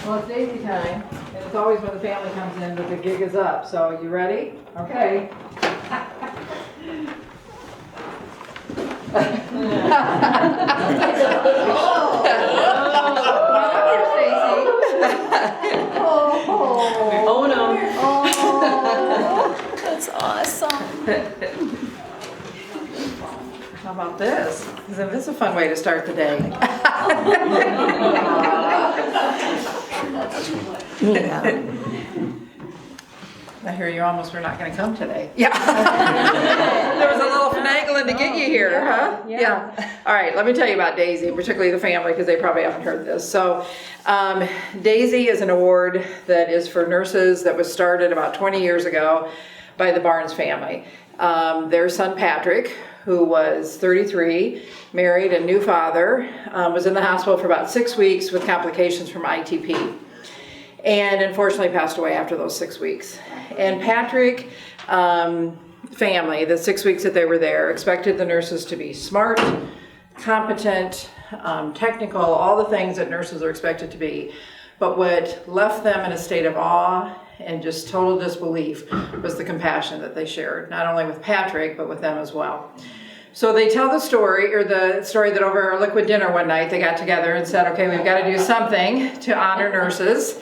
Well, it's Daisy time, and it's always when the family comes in that the gig is up. So, you ready? Okay. Oh no. Oh, that's awesome. How about this? Isn't this a fun way to start the day? Yeah. I hear you almost were not going to come today. Yeah. There was a little finagling to get you here, huh? Yeah. All right, let me tell you about Daisy, particularly the family, because they probably haven't heard this. So, Daisy is an award that is for nurses that was started about 20 years ago by the Barnes family. Their son Patrick, who was 33, married, a new father, was in the hospital for about 6 weeks with complications from ITP. And unfortunately passed away after those 6 weeks. And Patrick family, the 6 weeks that they were there, expected the nurses to be smart, competent, technical, all the things that nurses are expected to be. But what left them in a state of awe and just total disbelief was the compassion that they shared, not only with Patrick, but with them as well. So they tell the story that over our liquid dinner one night, they got together and said, okay, we've got to do something to honor nurses.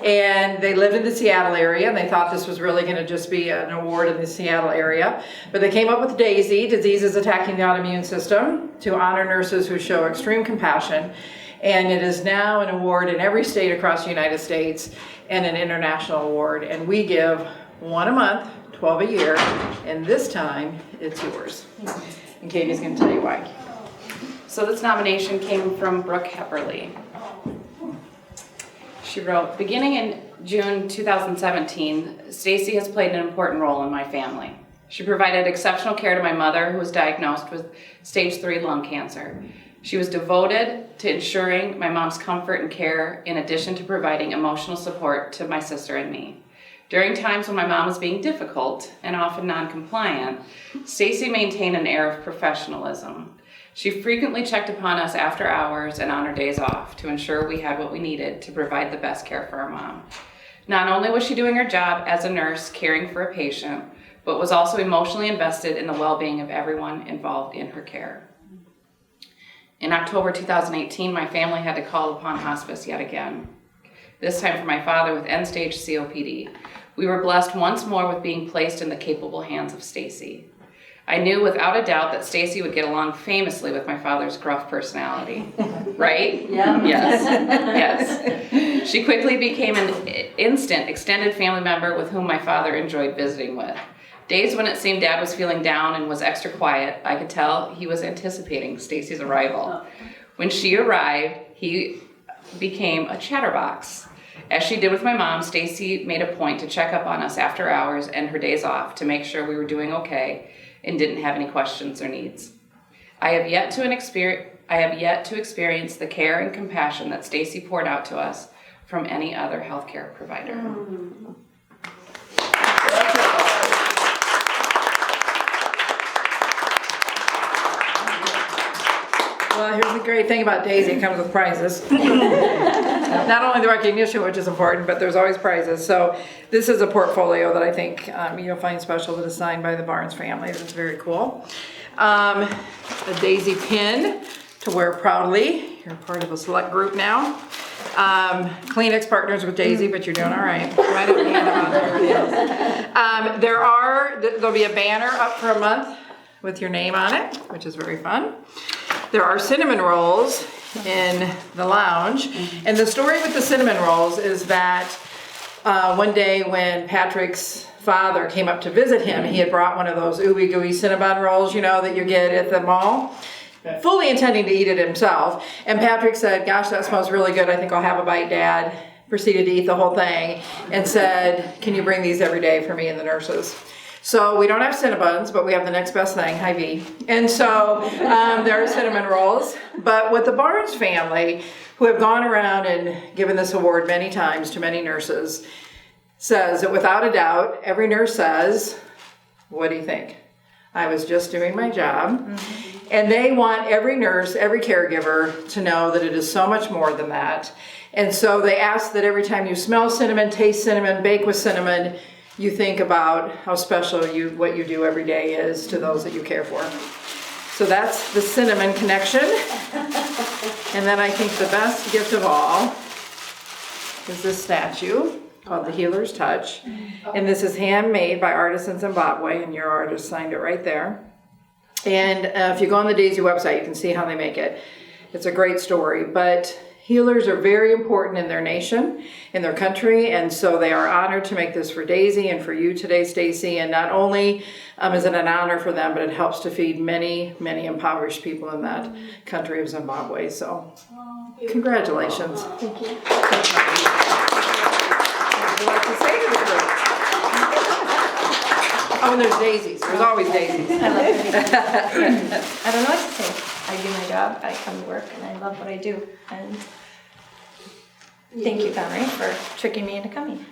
And they lived in the Seattle area, and they thought this was really going to just be an award in the Seattle area. But they came up with DAISY, Diseases Attacking the Autoimmune System, to honor nurses who show extreme compassion. And it is now an award in every state across the United States and an international award. And we give one a month, 12 a year, and this time it's yours. And Katie's going to tell you why. So this nomination came from Brooke Hepperly. She wrote, beginning in June 2017, Stacy has played an important role in my family. She provided exceptional care to my mother, who was diagnosed with stage 3 lung cancer. She was devoted to ensuring my mom's comfort and care, in addition to providing emotional support to my sister and me. During times when my mom was being difficult and often non-compliant, Stacy maintained an air of professionalism. She frequently checked upon us after hours and on her days off to ensure we had what we needed to provide the best care for our mom. Not only was she doing her job as a nurse caring for a patient, but was also emotionally invested in the well-being of everyone involved in her care. In October 2018, my family had to call upon hospice yet again, this time for my father with end-stage COPD. We were blessed once more with being placed in the capable hands of Stacy. I knew without a doubt that Stacy would get along famously with my father's gruff personality. Right? Yeah. Yes. She quickly became an instant extended family member with whom my father enjoyed visiting with. Days when it seemed Dad was feeling down and was extra quiet, I could tell he was anticipating Stacy's arrival. When she arrived, he became a chatterbox. As she did with my mom, Stacy made a point to check up on us after hours and her days off to make sure we were doing okay and didn't have any questions or needs. I have yet to experience the care and compassion that Stacy poured out to us from any other healthcare provider. Well, here's the great thing about Daisy, it comes with prizes. Not only the recognition, which is important, but there's always prizes. So this is a portfolio that I think you'll find special that is signed by the Barnes family. That's very cool. A Daisy pin to wear proudly. You're part of a select group now. Kleenex partners with Daisy, but you're doing all right. Why don't you hand them out to everybody else? There'll be a banner up for a month with your name on it, which is very fun. There are cinnamon rolls in the lounge. And the story with the cinnamon rolls is that one day when Patrick's father came up to visit him, he had brought one of those ooey gooey Cinnabon rolls, that you get at the mall, fully intending to eat it himself. And Patrick said, gosh, that smells really good. I think I'll have a bite, Dad. Proceeded to eat the whole thing and said, can you bring these every day for me and the nurses? So we don't have Cinnabons, but we have the next best thing, Hy-Vee. And so there are cinnamon rolls. But with the Barnes family, who have gone around and given this award many times to many nurses, says that without a doubt, every nurse says, what do you think? I was just doing my job. Mm-hmm. And they want every nurse, every caregiver to know that it is so much more than that. And so they ask that every time you smell cinnamon, taste cinnamon, bake with cinnamon, you think about how special what you do every day is to those that you care for. So that's the cinnamon connection. And then I think the best gift of all is this statue called the Healer's Touch. And this is handmade by artists in Zimbabwe, and your artist signed it right there. And if you go on the Daisy website, you can see how they make it. It's a great story, but healers are very important in their nation, in their country, and so they are honored to make this for Daisy and for you today, Stacy. And not only is it an honor for them, but it helps to feed many, many impoverished people in that country of Zimbabwe. So, congratulations. Thank you. What would you like to say to the group? Oh, and there's daisies. There's always daisies. I love it. I don't know what to say. I do my job, I come to work, and I love what I do. And thank you, Connery, for tricking me into coming.